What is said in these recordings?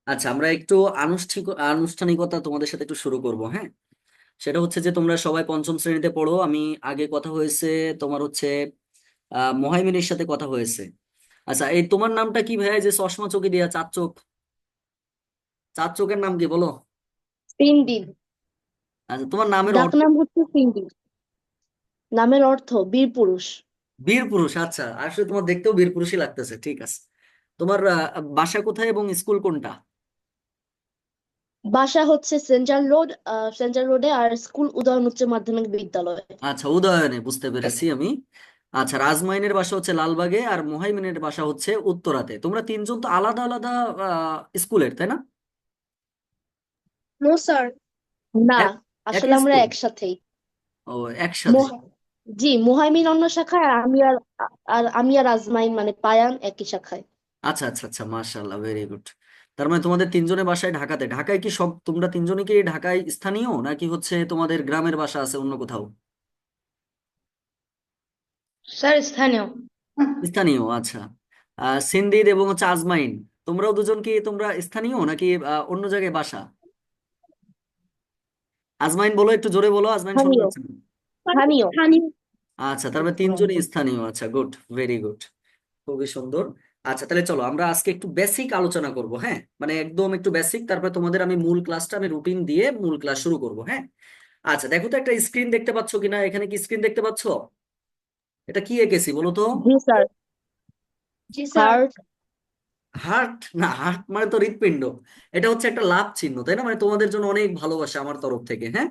আচ্ছা, আমরা একটু আনুষ্ঠানিকতা তোমাদের সাথে একটু শুরু করব, হ্যাঁ। সেটা হচ্ছে যে তোমরা সবাই পঞ্চম শ্রেণীতে পড়ো। আমি আগে কথা হয়েছে তোমার হচ্ছে মোহাইমিনের সাথে কথা হয়েছে। আচ্ছা, এই তোমার নামটা কি ভাইয়া, যে চশমা চোখে দিয়া চার চোখ, চার চোখের নাম কি বলো? সিন্ডি। আচ্ছা, তোমার নামের ডাক অর্থ? নাম হচ্ছে সিন্ডি। নামের অর্থ বীর পুরুষ। বীর পুরুষ। আচ্ছা, আসলে তোমার দেখতেও বীর পুরুষই লাগতেছে, ঠিক আছে। তোমার বাসা কোথায় এবং স্কুল কোনটা? বাসা হচ্ছে সেন্ট্রাল রোড, সেন্ট্রাল রোডে, আর স্কুল উদয়ন উচ্চ মাধ্যমিক বিদ্যালয়। আচ্ছা, উদয়নে, বুঝতে পেরেছি আমি। আচ্ছা, রাজমাইনের বাসা হচ্ছে লালবাগে আর মোহাইমিনের বাসা হচ্ছে উত্তরাতে। তোমরা তিনজন তো আলাদা আলাদা স্কুলের, তাই না? No sir. না, এক- আসলে একই আমরা স্কুল? একসাথেই। ও, একসাথে। মোহ- জি, মুহাইমিন অন্য শাখায়, আর আজমাইন মানে পায়ান একই শাখায়। আচ্ছা আচ্ছা আচ্ছা, মাশাআল্লাহ, ভেরি গুড। তার মানে তোমাদের তিনজনের বাসায় ঢাকাতে। ঢাকায় কি সব, তোমরা তিনজনে কি ঢাকায় স্থানীয়, নাকি হচ্ছে তোমাদের গ্রামের বাসা আছে অন্য কোথাও? স্যার স্থানীয়। স্থানীয়, আচ্ছা। সিন্ডির এবং হচ্ছে আজমাইন, তোমরাও দুজন কি তোমরা স্থানীয়, নাকি অন্য জায়গায় বাসা? আজমাইন বলো, একটু জোরে বলো, আজমাইন শোনা স্থানীয়। যাচ্ছে না। স্থানীয়। আচ্ছা, তার মানে তিনজনই স্থানীয়। আচ্ছা, গুড, ভেরি গুড, খুবই সুন্দর। আচ্ছা, তাহলে চলো আমরা আজকে একটু বেসিক আলোচনা করব, হ্যাঁ, মানে একদম একটু বেসিক। তারপরে তোমাদের আমি মূল ক্লাসটা, আমি রুটিন দিয়ে মূল ক্লাস শুরু করব, হ্যাঁ। আচ্ছা, দেখো তো একটা স্ক্রিন দেখতে পাচ্ছ কিনা, এখানে কি স্ক্রিন দেখতে পাচ্ছ? এটা কি এঁকেছি বলো তো? জি স্যার। জি স্যার। হার্ট। হার্ট না, হার্ট মানে তো হৃৎপিণ্ড। এটা হচ্ছে একটা লাভ চিহ্ন, তাই না? মানে তোমাদের জন্য অনেক ভালোবাসা আমার তরফ থেকে, হ্যাঁ।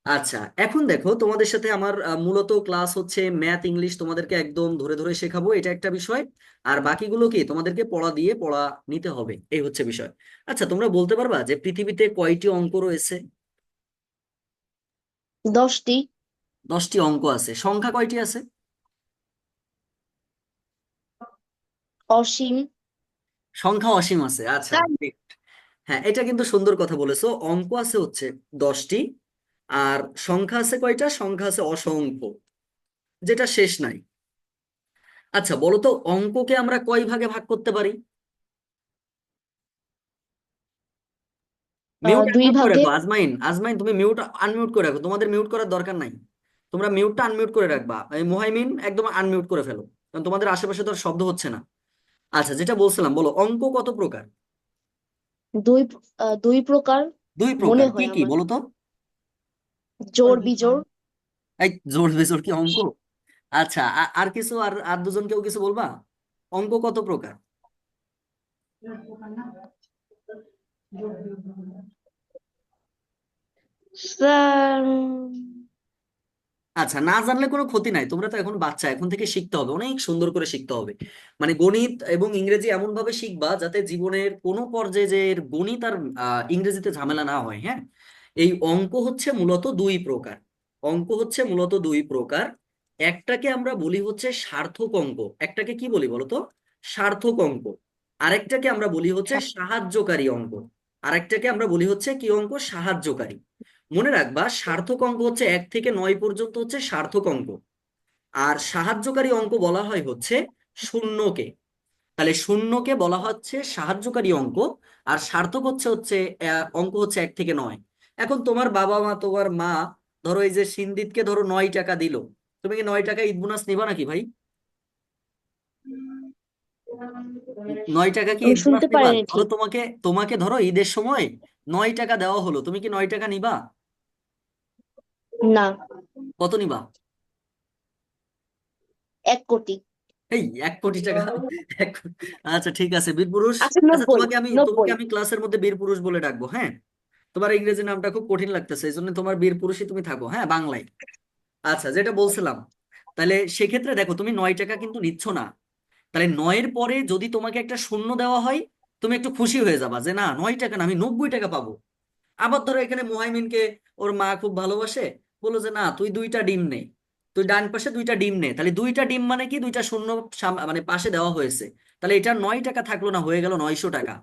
আচ্ছা, এখন দেখো, তোমাদের সাথে আমার মূলত ক্লাস হচ্ছে ম্যাথ ইংলিশ, তোমাদেরকে একদম ধরে ধরে শেখাবো, এটা একটা বিষয়। আর বাকিগুলো কি তোমাদেরকে পড়া দিয়ে পড়া নিতে হবে, এই হচ্ছে বিষয়। আচ্ছা, তোমরা বলতে পারবা যে পৃথিবীতে কয়টি অঙ্ক রয়েছে? 10টি। 10টি অঙ্ক আছে। সংখ্যা কয়টি আছে? অসীম। সংখ্যা অসীম আছে, আচ্ছা, তাই। ঠিক। হ্যাঁ, এটা কিন্তু সুন্দর কথা বলেছো। অঙ্ক আছে হচ্ছে 10টি, আর সংখ্যা আছে কয়টা? সংখ্যা আছে অসংখ্য, যেটা শেষ নাই। আচ্ছা, বলো তো, অঙ্ককে আমরা কয় ভাগে ভাগ করতে পারি? মিউট দুই আনমিউট করে ভাগে। রাখো, আজমাইন আজমাইন, তুমি মিউট আনমিউট করে রাখো। তোমাদের মিউট করার দরকার নাই, তোমরা মিউটটা আনমিউট করে রাখবা। এই মুহাইমিন, একদম আনমিউট করে ফেলো, কারণ তোমাদের আশেপাশে তো আর শব্দ হচ্ছে না। আচ্ছা, যেটা বলছিলাম, বলো অঙ্ক কত প্রকার? দুই দুই প্রকার। দুই মনে প্রকার, কি হয় কি আমার। বলো তো? জোড় বিজোড়। এই জোড় বেজোড় কি অঙ্ক? আচ্ছা, আর কিছু, আর আর দুজন কেউ কিছু বলবা? অঙ্ক কত প্রকার? স্যার। আচ্ছা, না জানলে কোনো ক্ষতি নাই, তোমরা তো এখন বাচ্চা, এখন থেকে শিখতে হবে, অনেক সুন্দর করে শিখতে হবে। মানে গণিত এবং ইংরেজি এমন ভাবে শিখবা যাতে জীবনের কোনো পর্যায়ে যে এর গণিত আর ইংরেজিতে ঝামেলা না হয়, হ্যাঁ। এই অঙ্ক হচ্ছে মূলত দুই প্রকার। অঙ্ক হচ্ছে মূলত দুই প্রকার। একটাকে আমরা বলি হচ্ছে সার্থক অঙ্ক। একটাকে কি বলি বলো তো? সার্থক অঙ্ক। আরেকটাকে আমরা বলি হচ্ছে সাহায্যকারী অঙ্ক। আরেকটাকে আমরা বলি হচ্ছে কি অঙ্ক? সাহায্যকারী। মনে রাখবা, সার্থক অঙ্ক হচ্ছে 1 থেকে 9 পর্যন্ত হচ্ছে সার্থক অঙ্ক। আর সাহায্যকারী অঙ্ক বলা হয় হচ্ছে শূন্যকে। তাহলে শূন্যকে বলা হচ্ছে সাহায্যকারী অঙ্ক, আর সার্থক হচ্ছে হচ্ছে অঙ্ক হচ্ছে 1 থেকে 9। এখন তোমার বাবা মা, তোমার মা, ধরো এই যে সিন্দিতকে ধরো 9 টাকা দিল, তুমি কি 9 টাকা ঈদ বোনাস নিবা নাকি ভাই? 9 টাকা কি আমি ঈদ বোনাস শুনতে নিবা? পারিনি ধরো ঠিক। তোমাকে তোমাকে ধরো ঈদের সময় 9 টাকা দেওয়া হলো, তুমি কি 9 টাকা নিবা? না। কত নিবা? 1 কোটি। এই 1 কোটি টাকা? এক কোটি। আচ্ছা, ঠিক আছে, বীরপুরুষ। আচ্ছা, আচ্ছা, 90। তোমাকে 90। আমি ক্লাসের মধ্যে বীরপুরুষ বলে ডাকবো, হ্যাঁ। তোমার ইংরেজি নামটা খুব কঠিন লাগতেছে, এই জন্য তোমার বীরপুরুষই তুমি থাকো, হ্যাঁ, বাংলায়। আচ্ছা, যেটা বলছিলাম, তাহলে সেক্ষেত্রে দেখো, তুমি 9 টাকা কিন্তু নিচ্ছ না। তাহলে 9-এর পরে যদি তোমাকে একটা শূন্য দেওয়া হয়, তুমি একটু খুশি হয়ে যাবা যে না, 9 টাকা না, আমি 90 টাকা পাবো। আবার ধরো এখানে মুহাইমিনকে ওর মা খুব ভালোবাসে, বললো যে না, তুই 2টা ডিম নে, তুই ডান পাশে 2টা ডিম নে। তাহলে 2টা ডিম মানে কি, 2টা শূন্য মানে পাশে দেওয়া হয়েছে। তাহলে এটা 9 টাকা থাকলো না, হয়ে গেল 900 টাকা।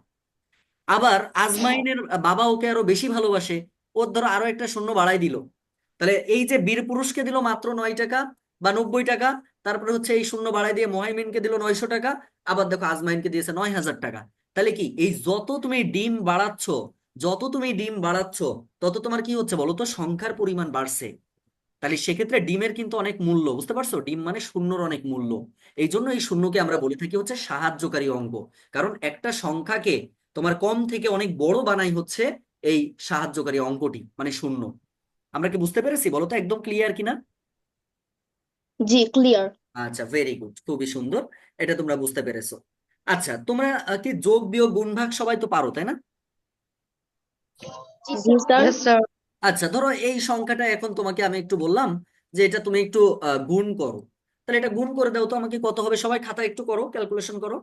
আবার আজমাইনের বাবা ওকে আরো বেশি ভালোবাসে, ওর ধরো আরো একটা শূন্য বাড়াই দিল। তাহলে এই যে বীর পুরুষকে দিল মাত্র 9 টাকা বা 90 টাকা, তারপরে হচ্ছে এই শূন্য বাড়াই দিয়ে মুহাইমিনকে দিল 900 টাকা, আবার দেখো আজমাইনকে দিয়েছে 9,000 টাকা। তাহলে কি এই যত তুমি ডিম বাড়াচ্ছ, যত তুমি ডিম বাড়াচ্ছ, তত তোমার কি হচ্ছে বলো তো, সংখ্যার পরিমাণ বাড়ছে। তাহলে সেক্ষেত্রে ডিমের কিন্তু অনেক মূল্য, বুঝতে পারছো? ডিম মানে শূন্যর অনেক মূল্য। এই জন্য এই শূন্যকে আমরা বলে থাকি হচ্ছে সাহায্যকারী অঙ্ক। কারণ একটা সংখ্যাকে তোমার কম থেকে অনেক বড় বানাই হচ্ছে এই সাহায্যকারী অঙ্কটি, মানে শূন্য। আমরা কি বুঝতে পেরেছি বলো তো, একদম ক্লিয়ার কিনা? জি, ক্লিয়ার। আচ্ছা, ভেরি গুড, খুবই সুন্দর। এটা তোমরা বুঝতে পেরেছো। আচ্ছা, তোমরা কি যোগ বিয়োগ গুণ ভাগ সবাই তো পারো, তাই না? জি স্যার। Yes, sir. আচ্ছা, ধরো এই সংখ্যাটা এখন তোমাকে আমি একটু বললাম যে এটা তুমি একটু গুণ করো। তাহলে এটা গুণ করে দাও তো আমাকে, কত হবে? সবাই খাতা একটু করো, ক্যালকুলেশন করো।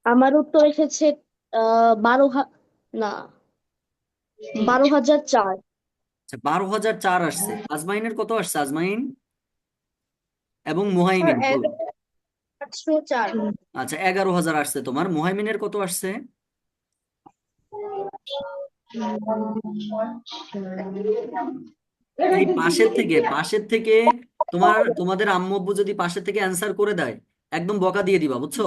আমার উত্তর এসেছে 12,004। আচ্ছা, 12,004 আসছে। আজমাইনের কত আসছে, আজমাইন এবং স্যার মুহাইমিন বলো। 11,804। আচ্ছা, 11,000 আসছে তোমার। মুহাইমিনের কত আসছে? এই পাশের থেকে তোমাদের আম্মু আব্বু যদি পাশের থেকে অ্যান্সার করে দেয়, একদম বকা দিয়ে দিবা, বুঝছো?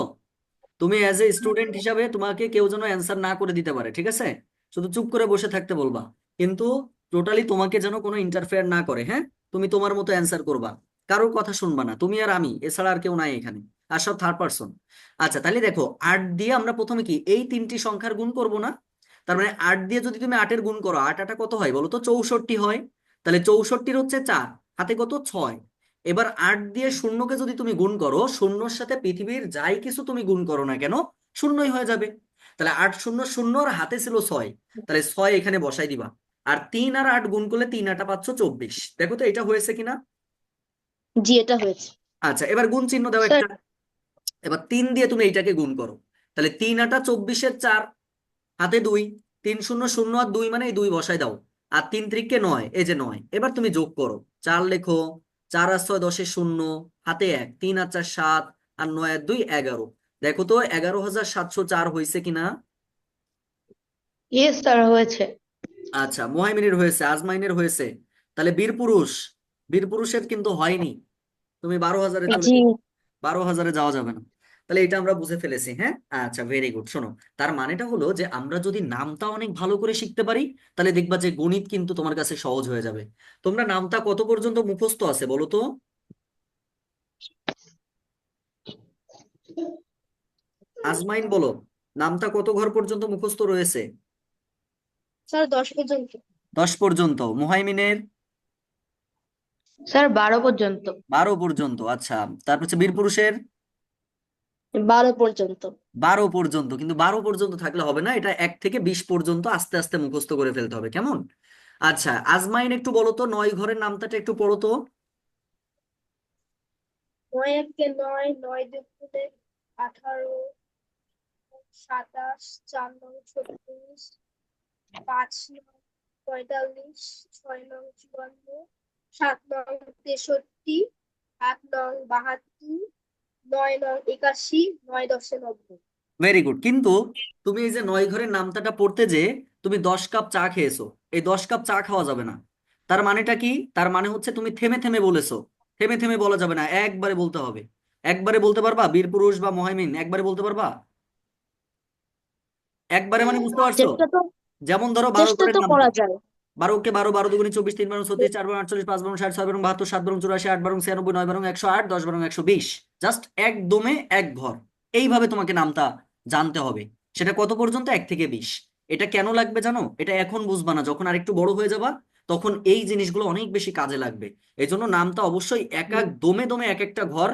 তুমি অ্যাজ এ স্টুডেন্ট হিসাবে তোমাকে কেউ যেন অ্যান্সার না করে দিতে পারে, ঠিক আছে? শুধু চুপ করে বসে থাকতে বলবা। কিন্তু টোটালি তোমাকে যেন কোনো ইন্টারফেয়ার না করে, হ্যাঁ? তুমি তোমার মতো অ্যান্সার করবা, কারোর কথা শুনবা না, তুমি আর আমি এছাড়া আর কেউ নাই এখানে, আর সব থার্ড পার্সন। আচ্ছা, তাহলে দেখো, 8 দিয়ে আমরা প্রথমে কি এই তিনটি সংখ্যার গুণ করব না? তার মানে 8 দিয়ে যদি তুমি 8-এর গুণ করো, 8 কত হয় বলো তো? 64 হয়। তাহলে 64 হচ্ছে 4, হাতে কত? 6। এবার 8 দিয়ে শূন্যকে যদি তুমি গুণ করো, শূন্যর সাথে পৃথিবীর যাই কিছু তুমি গুণ করো না কেন, শূন্যই হয়ে যাবে। তাহলে 8 শূন্য শূন্য, আর হাতে ছিল 6, তাহলে 6 এখানে বসাই দিবা। আর 3 আর 8 গুণ করলে 3 8 পাচ্ছ 24। দেখো তো এটা হয়েছে কিনা? জি, এটা হয়েছে। আচ্ছা, এবার গুণ চিহ্ন দাও স্যার, একটা। এবার 3 দিয়ে তুমি এইটাকে গুণ করো। তাহলে 3 8 24-এর 4, হাতে 2, 3 শূন্য শূন্য আর 2, মানে এই 2 বসাই দাও। আর 3 3-কে 9, এই যে 9। এবার তুমি যোগ করো, 4 লেখো, 4 আর 6 10-এ 0, হাতে 1, 3 আর 4 7, আর 9 আর 2 11। দেখো তো 11,704 হয়েছে কিনা? Yes, sir, হয়েছে। আচ্ছা, মুহাইমিনের হয়েছে, আজমাইনের হয়েছে। তাহলে বীর পুরুষের কিন্তু হয়নি। তুমি 12,000-এ চলে জি গেছো, 12,000-এ যাওয়া যাবে না। তাহলে এটা আমরা বুঝে ফেলেছি, হ্যাঁ? আচ্ছা, ভেরি গুড। শোনো, তার মানেটা হলো যে আমরা যদি নামটা অনেক ভালো করে শিখতে পারি, তাহলে দেখবা যে গণিত কিন্তু তোমার কাছে সহজ হয়ে যাবে। তোমরা নামটা কত পর্যন্ত মুখস্থ আছে বলো তো? আজমাইন বলো, নামটা কত ঘর পর্যন্ত মুখস্থ রয়েছে? স্যার, 10 পর্যন্ত। 10 পর্যন্ত। মুহাইমিনের? স্যার 12 পর্যন্ত। 12 পর্যন্ত। আচ্ছা, তারপর হচ্ছে বীরপুরুষের? 12 পর্যন্ত। 12 পর্যন্ত। কিন্তু 12 পর্যন্ত থাকলে হবে না, এটা 1 থেকে 20 পর্যন্ত আস্তে আস্তে মুখস্থ করে ফেলতে হবে, কেমন? আচ্ছা, আজমাইন একটু বলো তো, 9 ঘরের নামটাটা একটু পড়ো তো। 9 একে 9, 9 দুগুণে 18, 27, 4 নং 36, 5 নং 45, 6 নং 54, 7 নং 63, 8 নং 72, 9 নং 81, 9 10-এ 90। Very good. কিন্তু তুমি এই যে 9 ঘরের নামটাটা পড়তে যে তুমি 10 কাপ চা খেয়েছো, এই 10 কাপ চা খাওয়া যাবে না। তার মানেটা কি? তার মানে হচ্ছে তুমি থেমে থেমে বলেছো। থেমে থেমে বলা যাবে না, একবারে বলতে হবে। একবারে বলতে পারবা বীরপুরুষ বা মুহাইমিন? একবারে বলতে পারবা? একবারে মানে বুঝতে পারছো? চেষ্টা তো যেমন ধরো 12 চেষ্টা ঘরের তো নামটা। করা যায়। 12-কে 12, 12 দুগুণে 24, 3 বারং 36, 4 বারং 48, 5 বারং 60, 6 বারং 72, 7 বারং 84, 8 বারং 96, 9 বারং 108, 10 বারং 120। জাস্ট একদমে এক ঘর। এইভাবে তোমাকে নামটা জানতে হবে। সেটা কত পর্যন্ত? 1 থেকে 20। এটা কেন লাগবে জানো? এটা এখন বুঝবা না, যখন আরেকটু বড় হয়ে যাবা তখন এই জিনিসগুলো অনেক বেশি কাজে লাগবে। এই জন্য নামটা অবশ্যই এক এক দমে দমে এক একটা ঘর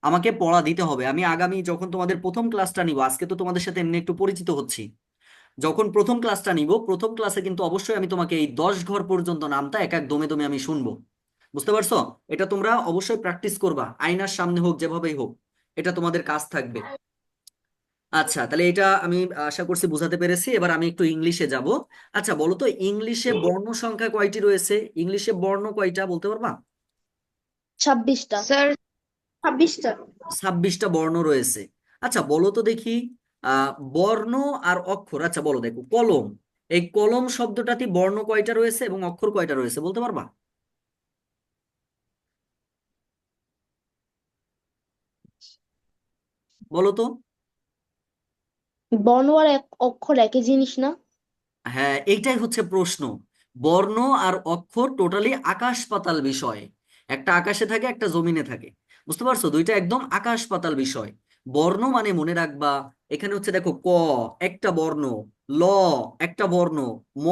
আমাকে পড়া দিতে হবে। আমি আগামী যখন তোমাদের প্রথম ক্লাসটা নিব, আজকে তো তোমাদের সাথে এমনি একটু পরিচিত হচ্ছি, যখন প্রথম ক্লাসটা নিব, প্রথম ক্লাসে কিন্তু অবশ্যই আমি তোমাকে এই 10 ঘর পর্যন্ত নামটা এক এক দমে দমে আমি শুনবো। বুঝতে পারছো? এটা তোমরা অবশ্যই প্র্যাকটিস করবা, আয়নার সামনে হোক, যেভাবেই হোক। এটা তোমাদের কাজ থাকবে। আচ্ছা, তাহলে এটা আমি আশা করছি বুঝাতে পেরেছি। এবার আমি একটু ইংলিশে যাব। আচ্ছা বলো তো, ইংলিশে বর্ণ সংখ্যা কয়টি রয়েছে? ইংলিশে বর্ণ কয়টা বলতে পারবা? 26টা। স্যার 26টা। 26টা বর্ণ রয়েছে। আচ্ছা বলো তো দেখি, বর্ণ আর অক্ষর, আচ্ছা বলো, দেখো কলম, এই কলম শব্দটাতে বর্ণ কয়টা রয়েছে এবং অক্ষর কয়টা রয়েছে বলতে পারবা? বলো তো। বর্ণ আর অক্ষর একই জিনিস না? হ্যাঁ, এইটাই হচ্ছে প্রশ্ন। বর্ণ আর অক্ষর টোটালি আকাশ পাতাল বিষয়। একটা আকাশে থাকে, একটা জমিনে থাকে। বুঝতে পারছো? দুইটা একদম আকাশ পাতাল বিষয়। বর্ণ মানে মনে রাখবা, এখানে হচ্ছে দেখো ক একটা বর্ণ, ল একটা বর্ণ, ম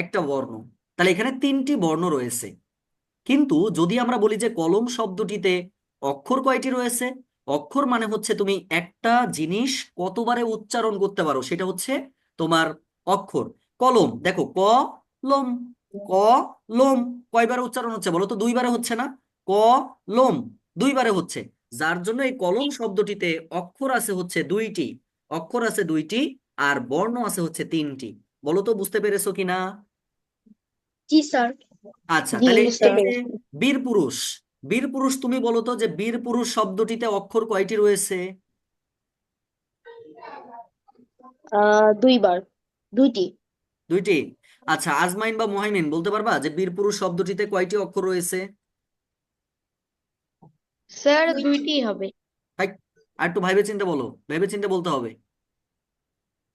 একটা বর্ণ। তাহলে এখানে তিনটি বর্ণ রয়েছে। কিন্তু যদি আমরা বলি যে কলম শব্দটিতে অক্ষর কয়টি রয়েছে, অক্ষর মানে হচ্ছে তুমি একটা জিনিস কতবারে উচ্চারণ করতে পারো, সেটা হচ্ছে তোমার অক্ষর। কলম দেখো, ক লম, ক লোম, কয়বারে উচ্চারণ হচ্ছে বলো তো? দুইবারে হচ্ছে না? ক লোম, দুইবারে হচ্ছে। যার জন্য এই কলম শব্দটিতে অক্ষর আছে হচ্ছে দুইটি, অক্ষর আছে দুইটি, আর বর্ণ আছে হচ্ছে তিনটি। বলো তো বুঝতে পেরেছো কিনা? জি স্যার। আচ্ছা, জি তাহলে বুঝতে এই যে পেরেছি। বীর পুরুষ, বীর পুরুষ তুমি বলো তো যে বীর পুরুষ শব্দটিতে অক্ষর কয়টি রয়েছে? দুইবার। দুইটি। দুইটি। আচ্ছা, আজমাইন বা মুহাইমিন বলতে পারবা যে বীর পুরুষ শব্দটিতে কয়টি অক্ষর রয়েছে? স্যার দুইটি। দুইটি হবে। হাই, আর একটু ভাইবে চিন্তে বলো, ভেবে চিন্তে বলতে হবে।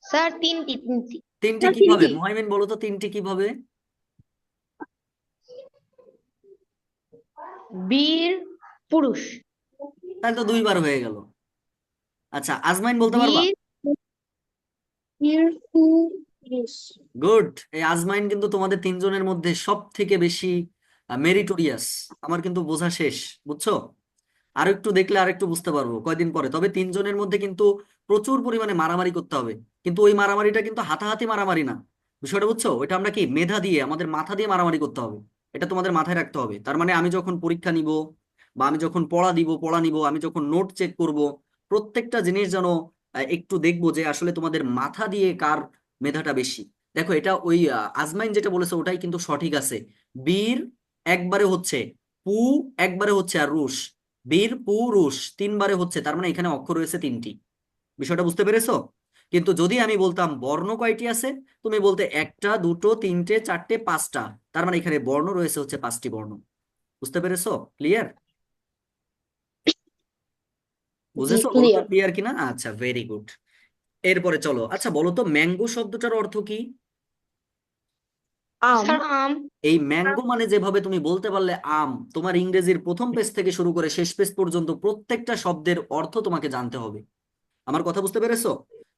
স্যার তিনটি তিনটি। তিনটি স্যার কিভাবে? তিনটি। মুহাইমিন বলো তো তিনটি কিভাবে? বীর পুরুষ। তাহলে তো দুইবার হয়ে গেল। আচ্ছা, আজমাইন বলতে পারবা? বীর পুরুষ। গুড। এই আজমাইন কিন্তু তোমাদের তিনজনের মধ্যে সব থেকে বেশি মেরিটোরিয়াস। আমার কিন্তু বোঝা শেষ, বুঝছো? আর একটু দেখলে আর একটু বুঝতে পারবো কয়দিন পরে। তবে তিনজনের মধ্যে কিন্তু প্রচুর পরিমাণে মারামারি করতে হবে। কিন্তু ওই মারামারিটা কিন্তু হাতাহাতি মারামারি না। বিষয়টা বুঝছো? ওইটা আমরা কি মেধা দিয়ে, আমাদের মাথা দিয়ে মারামারি করতে হবে। এটা তোমাদের মাথায় রাখতে হবে। তার মানে আমি যখন পরীক্ষা নিব, বা আমি যখন পড়া নিব, আমি যখন নোট চেক করব, প্রত্যেকটা জিনিস যেন একটু দেখবো যে আসলে তোমাদের মাথা দিয়ে কার মেধাটা বেশি। দেখো, এটা ওই আজমাইন যেটা বলেছে ওটাই কিন্তু সঠিক আছে। বীর একবারে হচ্ছে, পু একবারে হচ্ছে, আর রুশ, বীর পুরুষ তিনবারে হচ্ছে। তার মানে এখানে অক্ষর রয়েছে তিনটি। বিষয়টা বুঝতে পেরেছো? কিন্তু যদি আমি বলতাম বর্ণ কয়টি আছে, তুমি বলতে একটা, দুটো, তিনটে, চারটে, পাঁচটা। তার মানে এখানে বর্ণ রয়েছে হচ্ছে পাঁচটি বর্ণ। বুঝতে পেরেছো? ক্লিয়ার? জি বুঝেছো? বলো তো ক্লিয়ার। ক্লিয়ার কিনা। আচ্ছা, ভেরি গুড। এরপরে চলো, আচ্ছা বলো তো ম্যাঙ্গো শব্দটার অর্থ কি? আম। স্যার আম। এই ম্যাঙ্গো মানে যেভাবে তুমি বলতে পারলে আম, তোমার ইংরেজির প্রথম পেজ থেকে শুরু করে শেষ পেজ পর্যন্ত প্রত্যেকটা শব্দের অর্থ তোমাকে জানতে হবে। আমার কথা বুঝতে পেরেছো?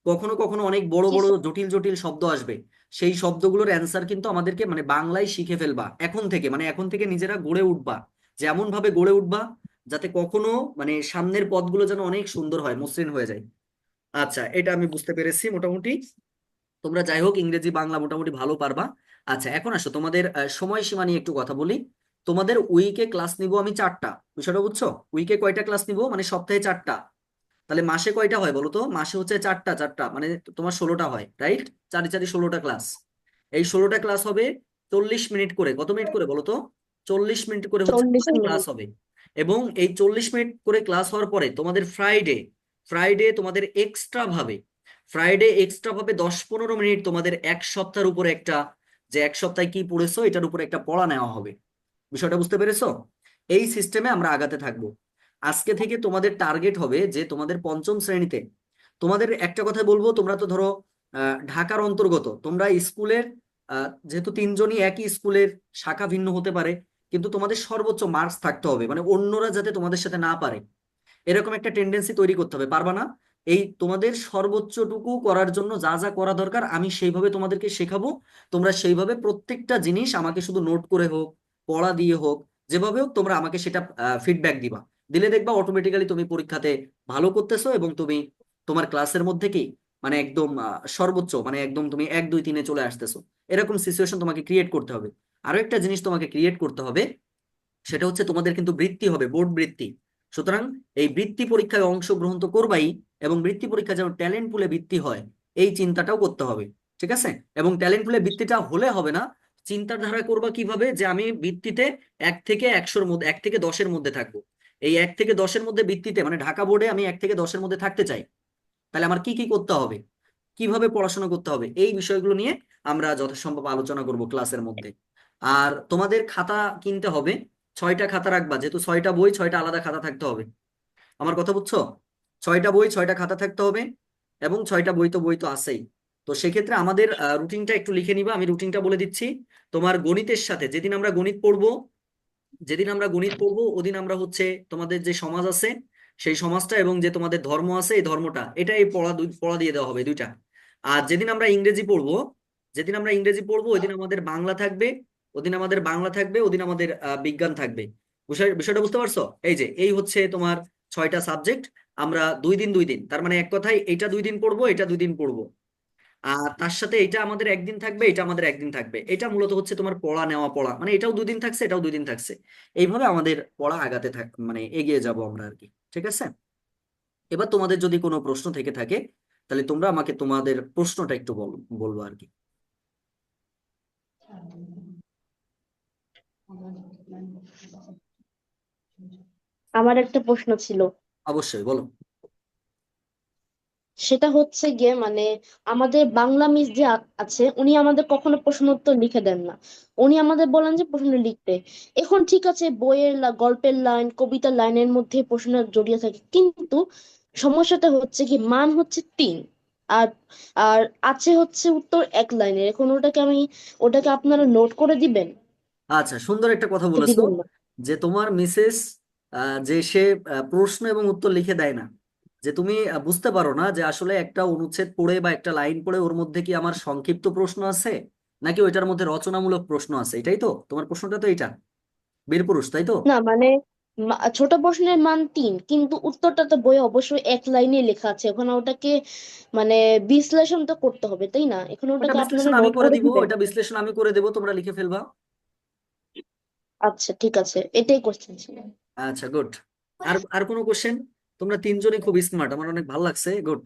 কখনো কখনো অনেক বড় জি বড় স্যার। জটিল জটিল শব্দ আসবে, সেই শব্দগুলোর অ্যান্সার কিন্তু আমাদেরকে মানে বাংলায় শিখে ফেলবা এখন থেকে, মানে এখন থেকে নিজেরা গড়ে উঠবা, যে এমন ভাবে গড়ে উঠবা যাতে কখনো মানে সামনের পদগুলো যেন অনেক সুন্দর হয়, মসৃণ হয়ে যায়। আচ্ছা, এটা আমি বুঝতে পেরেছি মোটামুটি। তোমরা যাই হোক ইংরেজি বাংলা মোটামুটি ভালো পারবা। আচ্ছা, এখন আসো তোমাদের সময়সীমা নিয়ে একটু কথা বলি। তোমাদের উইকে ক্লাস নিব আমি চারটা। বিষয়টা বুঝছো? উইকে কয়টা ক্লাস নিব, মানে সপ্তাহে চারটা। তাহলে মাসে কয়টা হয় বলো তো? মাসে হচ্ছে চারটা, চারটা মানে তোমার 16টা হয়, রাইট? চারি চারি 16টা ক্লাস। এই 16টা ক্লাস হবে 40 মিনিট করে। কত মিনিট করে বলো তো? 40 মিনিট করে হচ্ছে 40 মিনিট। ক্লাস হবে। এবং এই 40 মিনিট করে ক্লাস হওয়ার পরে তোমাদের ফ্রাইডে, তোমাদের এক্সট্রা ভাবে, ফ্রাইডে এক্সট্রা ভাবে 10-15 মিনিট তোমাদের এক সপ্তাহের উপরে একটা, যে এক সপ্তাহে কি পড়েছো এটার উপরে একটা পড়া নেওয়া হবে। বিষয়টা বুঝতে পেরেছো? এই সিস্টেমে আমরা আগাতে থাকবো। আজকে থেকে তোমাদের টার্গেট হবে যে তোমাদের পঞ্চম শ্রেণীতে, তোমাদের একটা কথা বলবো, তোমরা তো ধরো ঢাকার অন্তর্গত, তোমরা স্কুলের যেহেতু তিনজনই একই স্কুলের, শাখা ভিন্ন হতে পারে, কিন্তু তোমাদের সর্বোচ্চ মার্কস থাকতে হবে, মানে অন্যরা যাতে তোমাদের সাথে না পারে, এরকম একটা টেন্ডেন্সি তৈরি করতে হবে। পারবা না? এই তোমাদের সর্বোচ্চটুকু করার জন্য যা যা করা দরকার আমি সেইভাবে তোমাদেরকে শেখাবো। তোমরা সেইভাবে প্রত্যেকটা জিনিস আমাকে শুধু নোট করে হোক, পড়া দিয়ে হোক, যেভাবে হোক তোমরা আমাকে সেটা ফিডব্যাক দিবা। দিলে দেখবা অটোমেটিক্যালি তুমি পরীক্ষাতে ভালো করতেছো, এবং তুমি তোমার ক্লাসের মধ্যে কি মানে একদম সর্বোচ্চ, মানে একদম তুমি 1 2 3-এ চলে আসতেছো। এরকম সিচুয়েশন তোমাকে ক্রিয়েট করতে হবে। আরো একটা জিনিস তোমাকে ক্রিয়েট করতে হবে, সেটা হচ্ছে তোমাদের কিন্তু বৃত্তি হবে, বোর্ড বৃত্তি। সুতরাং এই বৃত্তি পরীক্ষায় অংশগ্রহণ তো করবাই, এবং বৃত্তি পরীক্ষা যেন ট্যালেন্ট পুলে বৃত্তি হয় এই চিন্তাটাও করতে হবে। ঠিক আছে? এবং ট্যালেন্ট পুলে বৃত্তিটা হলে হবে না, চিন্তাধারা করবা কিভাবে যে আমি বৃত্তিতে 1 থেকে 100-র মধ্যে, 1 থেকে 10-এর মধ্যে থাকবো। এই 1 থেকে 10-এর মধ্যে বৃত্তিতে মানে ঢাকা বোর্ডে আমি 1 থেকে 10-এর মধ্যে থাকতে চাই, তাহলে আমার কি কি করতে হবে, কিভাবে পড়াশোনা করতে হবে, এই বিষয়গুলো নিয়ে আমরা যথাসম্ভব আলোচনা করব ক্লাসের মধ্যে। আর তোমাদের খাতা কিনতে হবে, 6টা খাতা রাখবা, যেহেতু 6টা বই 6টা আলাদা খাতা থাকতে হবে। আমার কথা বুঝছো? 6টা বই 6টা খাতা থাকতে হবে, এবং 6টা বই তো আছেই। তো সেক্ষেত্রে আমাদের রুটিনটা একটু লিখে নিবা, আমি রুটিনটা বলে দিচ্ছি। তোমার গণিতের সাথে যেদিন আমরা গণিত পড়বো ওদিন আমরা হচ্ছে তোমাদের যে সমাজ আছে সেই সমাজটা, এবং যে তোমাদের ধর্ম আছে এই ধর্মটা, এটা এই পড়া দিয়ে দেওয়া হবে দুইটা। আর যেদিন আমরা ইংরেজি পড়বো ওইদিন আমাদের বাংলা থাকবে, ওদিন আমাদের বিজ্ঞান থাকবে। বিষয়টা বুঝতে পারছো? এই হচ্ছে তোমার 6টা সাবজেক্ট। আমরা 2 দিন 2 দিন, তার মানে এক কথায় এটা 2 দিন পড়বো, এটা 2 দিন পড়বো। আর তার সাথে এটা আমাদের একদিন থাকবে, এটা আমাদের একদিন থাকবে। এটা মূলত হচ্ছে তোমার পড়া নেওয়া পড়া, মানে এটাও 2 দিন থাকছে, এটাও 2 দিন থাকছে। এইভাবে আমাদের পড়া মানে এগিয়ে যাব আমরা আর কি। ঠিক আছে? এবার তোমাদের যদি কোনো প্রশ্ন থেকে থাকে তাহলে তোমরা আমাকে তোমাদের প্রশ্নটা একটু বলবো আর কি। আমার একটা প্রশ্ন ছিল, অবশ্যই বলো। সেটা হচ্ছে গিয়ে মানে আমাদের বাংলা মিস যে আছে উনি আমাদের কখনো প্রশ্ন উত্তর লিখে দেন না। উনি আমাদের বলেন যে প্রশ্ন লিখতে। এখন ঠিক আছে, বইয়ের গল্পের লাইন কবিতার লাইনের মধ্যে প্রশ্ন জড়িয়ে থাকে, কিন্তু সমস্যাটা হচ্ছে কি মান হচ্ছে 3, আর আর আছে হচ্ছে উত্তর 1 লাইনের। এখন ওটাকে আপনারা নোট করে দিবেন আচ্ছা, সুন্দর একটা কথা কি বলেছো, দিবেন না? যে তোমার মিসেস যে সে প্রশ্ন এবং উত্তর লিখে দেয় না, যে তুমি বুঝতে পারো না যে আসলে একটা অনুচ্ছেদ পড়ে বা একটা লাইন পড়ে ওর মধ্যে কি আমার সংক্ষিপ্ত প্রশ্ন আছে নাকি ওইটার মধ্যে রচনামূলক প্রশ্ন আছে। এটাই তো তোমার প্রশ্নটা, তো এটা বীরপুরুষ, তাই তো? না মানে ছোট প্রশ্নের মান 3, কিন্তু উত্তরটা তো বইয়ে অবশ্যই 1 লাইনে লেখা আছে। ওখানে ওটাকে মানে বিশ্লেষণ তো করতে হবে, তাই না? এখন ওটা ওটাকে আপনারা বিশ্লেষণ আমি নোট করে করে দিব, দিবেন। ওটা বিশ্লেষণ আমি করে দেবো, তোমরা লিখে ফেলবা। আচ্ছা ঠিক আছে, এটাই কোশ্চেন ছিল। আচ্ছা, গুড। আর আর কোনো কোশ্চেন? তোমরা তিনজনই খুব স্মার্ট, আমার অনেক ভালো লাগছে, গুড।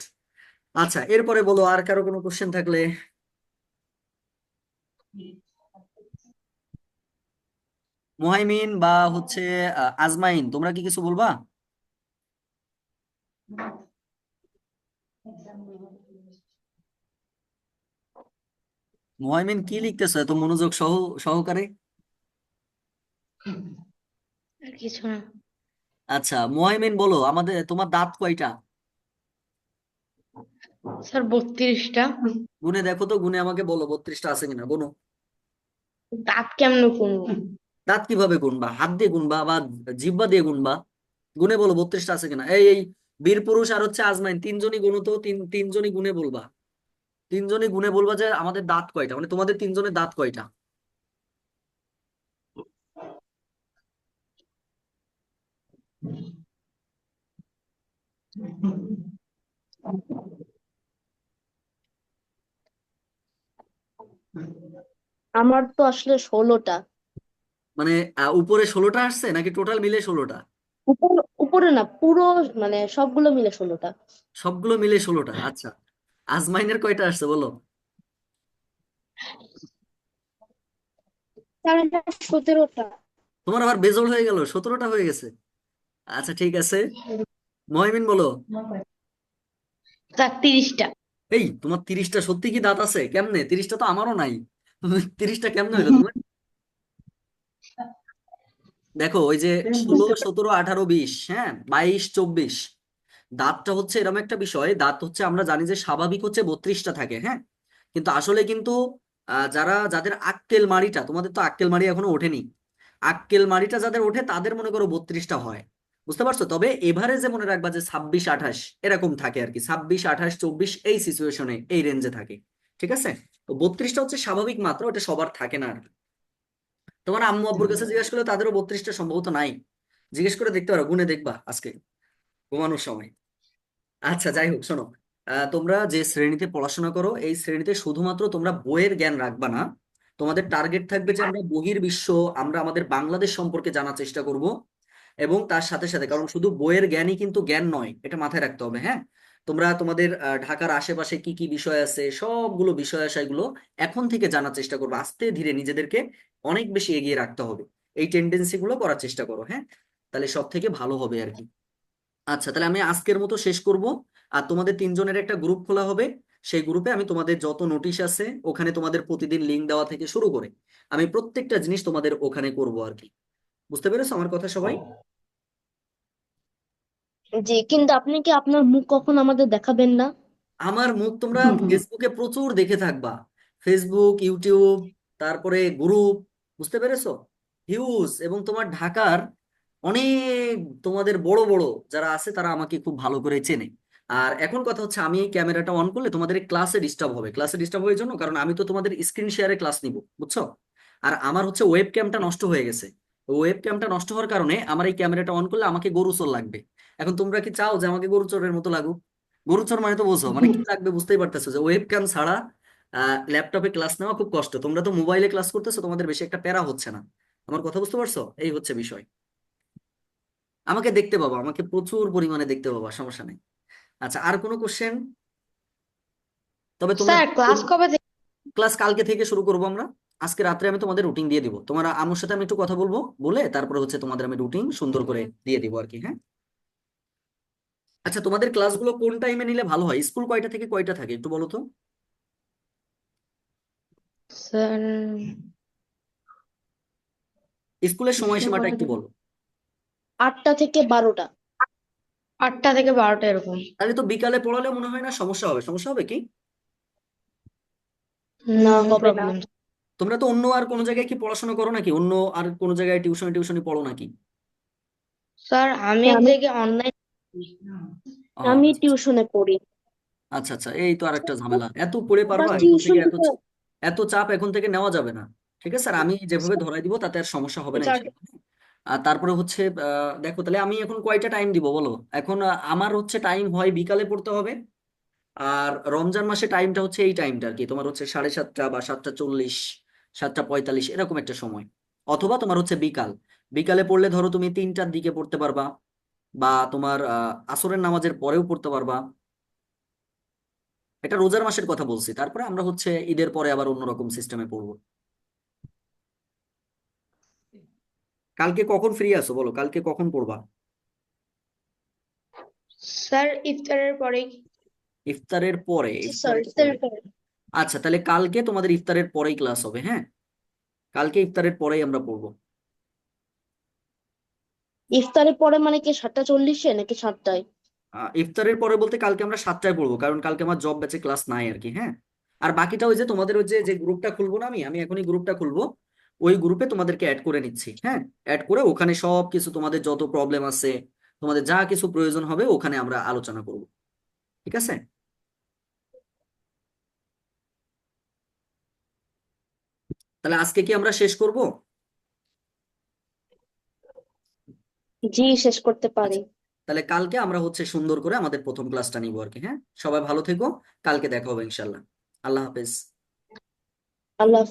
আচ্ছা, এরপরে বলো আর কারো কোনো কোশ্চেন থাকলে। মুহাইমিন বা হচ্ছে আজমাইন, তোমরা কি কিছু বলবা? মুহাইমিন কি লিখতেছো এত মনোযোগ সহকারে? আর কিছু না। আচ্ছা, মুহাইমিন বলো, তোমার দাঁত কয়টা? স্যার 32টা। গুনে দেখো তো, গুনে আমাকে বলো 32টা আছে কিনা, গুনো। দাঁত কেমনে করবো? দাঁত কিভাবে গুনবা? হাত দিয়ে গুনবা বা জিহ্বা দিয়ে গুনবা? গুনে বলো 32টা আছে কিনা। এই বীর পুরুষ আর হচ্ছে আজমাইন, তিনজনই গুনো তো, তিনজনই গুনে বলবা। তিনজনই গুনে বলবা যে আমাদের দাঁত কয়টা, মানে তোমাদের তিনজনের দাঁত কয়টা। আমার তো আসলে 16টা। মানে উপরে 16টা আসছে নাকি টোটাল মিলে 16টা? উপর উপরে না, পুরো মানে সবগুলো মিলে 16টা। সবগুলো মিলে 16টা, আচ্ছা। আজমাইনের কয়টা আসছে বলো? তার 17টা। তোমার আবার বেজোড় হয়ে গেল, 17টা হয়ে গেছে। আচ্ছা, ঠিক আছে। ময়মিন বলো। স্যার 30টা। তোমার 30টা সত্যি কি দাঁত আছে? কেমনে 30টা? তো আমারও নাই। 30টা কেমনে হইলো তোমার? দেখো, ওই যে 16 17 18 20, হ্যাঁ, 22 24, দাঁতটা হচ্ছে এরকম একটা বিষয়। দাঁত হচ্ছে আমরা জানি যে স্বাভাবিক হচ্ছে 32টা থাকে, হ্যাঁ। কিন্তু আসলে কিন্তু যাদের আক্কেল মাড়িটা, তোমাদের তো আক্কেল মাড়ি এখনো ওঠেনি, আক্কেল মাড়িটা যাদের ওঠে তাদের মনে করো 32টা হয়। বুঝতে পারছো? তবে এভারেজে মনে রাখবা যে 26 28 এরকম থাকে আর কি, 26 28 24 এই সিচুয়েশনে এই রেঞ্জে থাকে। ঠিক আছে? তো 32টা হচ্ছে স্বাভাবিক মাত্রা, ওটা সবার থাকে না আর কি। তোমার আম্মু আব্বুর কাছে জিজ্ঞেস করলে তাদেরও 32টা সম্ভবত নাই। জিজ্ঞেস করে দেখতে পারো, গুনে দেখবা আজকে ঘুমানোর সময়। আচ্ছা, যাই হোক, শোনো, তোমরা যে শ্রেণীতে পড়াশোনা করো এই শ্রেণীতে শুধুমাত্র তোমরা বইয়ের জ্ঞান রাখবা না। তোমাদের টার্গেট থাকবে যে আমরা বহির্বিশ্ব, আমরা আমাদের বাংলাদেশ সম্পর্কে জানার চেষ্টা করব। এবং তার সাথে সাথে, কারণ শুধু বইয়ের জ্ঞানই কিন্তু জ্ঞান নয়, এটা মাথায় রাখতে হবে, হ্যাঁ। তোমরা তোমাদের ঢাকার আশেপাশে কি কি বিষয় আছে, সবগুলো বিষয় আশয়গুলো এখন থেকে জানার চেষ্টা করবে, আস্তে ধীরে নিজেদেরকে অনেক বেশি এগিয়ে রাখতে হবে। এই টেন্ডেন্সি গুলো করার চেষ্টা করো, হ্যাঁ। তাহলে সব থেকে ভালো হবে আর কি। আচ্ছা, তাহলে আমি আজকের মতো শেষ করব। আর তোমাদের তিনজনের একটা গ্রুপ খোলা হবে, সেই গ্রুপে আমি তোমাদের যত নোটিশ আছে ওখানে তোমাদের প্রতিদিন লিঙ্ক দেওয়া থেকে শুরু করে আমি প্রত্যেকটা জিনিস তোমাদের ওখানে করব আর কি। বুঝতে পেরেছো আমার কথা সবাই? জি, কিন্তু আপনি কি আপনার মুখ কখন আমাদের দেখাবেন না? আমার মুখ তোমরা ফেসবুকে প্রচুর দেখে থাকবা, ফেসবুক, ইউটিউব, তারপরে গ্রুপ, বুঝতে পেরেছো? হিউজ, এবং তোমার ঢাকার অনেক তোমাদের বড় বড় যারা আছে তারা আমাকে খুব ভালো করে চেনে। আর এখন কথা হচ্ছে, আমি এই ক্যামেরাটা অন করলে তোমাদের ক্লাসে ডিস্টার্ব হবে, ক্লাসে ডিস্টার্ব হওয়ার জন্য, কারণ আমি তো তোমাদের স্ক্রিন শেয়ারে ক্লাস নিব, বুঝছো? আর আমার হচ্ছে ওয়েব ক্যামটা নষ্ট হয়ে গেছে। ওয়েব ক্যামটা নষ্ট হওয়ার কারণে আমার এই ক্যামেরাটা অন করলে আমাকে গরুচর লাগবে। এখন তোমরা কি চাও যে আমাকে গরুচরের মতো লাগুক? গরুচর মানে তো বোঝো, মানে কি লাগবে বুঝতেই পারতেছো, যে ওয়েব ক্যাম ছাড়া ল্যাপটপে ক্লাস নেওয়া খুব কষ্ট। তোমরা তো মোবাইলে ক্লাস করতেছো, তোমাদের বেশি একটা প্যারা হচ্ছে না। আমার কথা বুঝতে পারছো? এই হচ্ছে বিষয়। আমাকে দেখতে পাবা, আমাকে প্রচুর পরিমাণে দেখতে পাবা, সমস্যা নেই। আচ্ছা, আর কোনো কোশ্চেন? তবে তোমরা স্যার ক্লাস কবে থেকে? ক্লাস কালকে থেকে শুরু করবো আমরা। আজকে রাত্রে আমি তোমাদের রুটিন দিয়ে দিব, তোমার আমার সাথে আমি একটু কথা বলবো, বলে তারপরে হচ্ছে তোমাদের আমি রুটিন সুন্দর করে দিয়ে দিব আর কি, হ্যাঁ। আচ্ছা, তোমাদের ক্লাসগুলো কোন টাইমে নিলে ভালো হয়? স্কুল কয়টা থেকে কয়টা থাকে একটু বলো তো? স্যার স্কুলের সময়সীমাটা একটু বলো। 8টা থেকে 12টা। 8টা থেকে 12টা এরকম। তাহলে তো বিকালে পড়ালে মনে হয় না সমস্যা হবে, সমস্যা হবে কি? না, নো হবে না। প্রবলেম। তোমরা তো অন্য আর কোনো জায়গায় কি পড়াশোনা করো নাকি? অন্য আর কোনো জায়গায় টিউশনি টিউশনি পড়ো নাকি? স্যার আমি হ্যাঁ, এক আমি জায়গায় অনলাইন। ও, আমি আচ্ছা আচ্ছা। টিউশনে পড়ি। আচ্ছা আচ্ছা, এই তো আরেকটা ঝামেলা, এত পড়ে আমরা পারবা এখন থেকে? টিউশন এত চাপ এখন থেকে নেওয়া যাবে না। ঠিক আছে, আর আমি যেভাবে ধরাই দিব তাতে আর সমস্যা হবে না ইনশাআল্লাহ। আর তারপরে হচ্ছে দেখো, তাহলে আমি এখন কয়টা টাইম দিব বলো? এখন আমার হচ্ছে টাইম হয় বিকালে পড়তে হবে। আর রমজান মাসে টাইমটা হচ্ছে এই টাইমটা আর কি, তোমার হচ্ছে 7:30 বা 7:40, 7:45 এরকম একটা সময়। অথবা তোমার হচ্ছে বিকাল, বিকালে পড়লে ধরো তুমি 3টার দিকে পড়তে পারবা, বা তোমার আসরের নামাজের পরেও পড়তে পারবা। এটা রোজার মাসের কথা বলছি, তারপরে আমরা হচ্ছে ঈদের পরে আবার অন্যরকম সিস্টেমে পড়বো। কালকে কখন ফ্রি আছো বলো, কালকে কখন পড়বা? স্যার ইফতারের পরেই। ইফতারের পরে? জি স্যার, ইফতারের পরে? আচ্ছা, তাহলে কালকে তোমাদের ইফতারের পরেই ক্লাস হবে, হ্যাঁ। কালকে ইফতারের পরেই আমরা পড়বো। ইফতারের পরে মানে কি 7টা 40-এ নাকি 7টায়? ইফতারের পরে বলতে কালকে আমরা 7টায় পড়বো, কারণ কালকে আমার জব ব্যাচে ক্লাস নাই আর কি, হ্যাঁ। আর বাকিটা ওই যে তোমাদের ওই যে যে গ্রুপটা খুলবো না, আমি আমি এখনই গ্রুপটা খুলবো, ওই গ্রুপে তোমাদেরকে অ্যাড করে নিচ্ছি, হ্যাঁ। অ্যাড করে ওখানে সব কিছু, তোমাদের যত প্রবলেম আছে, তোমাদের যা কিছু প্রয়োজন হবে ওখানে আমরা আলোচনা করব, ঠিক আছে? তাহলে আজকে কি আমরা শেষ করব? জি, শেষ করতে পারি। আচ্ছা, তাহলে কালকে আমরা হচ্ছে সুন্দর করে আমাদের প্রথম ক্লাসটা নিবো আর কি, হ্যাঁ। সবাই ভালো থেকো, কালকে দেখা হবে ইনশাল্লাহ। আল্লাহ হাফেজ। আল্লাহ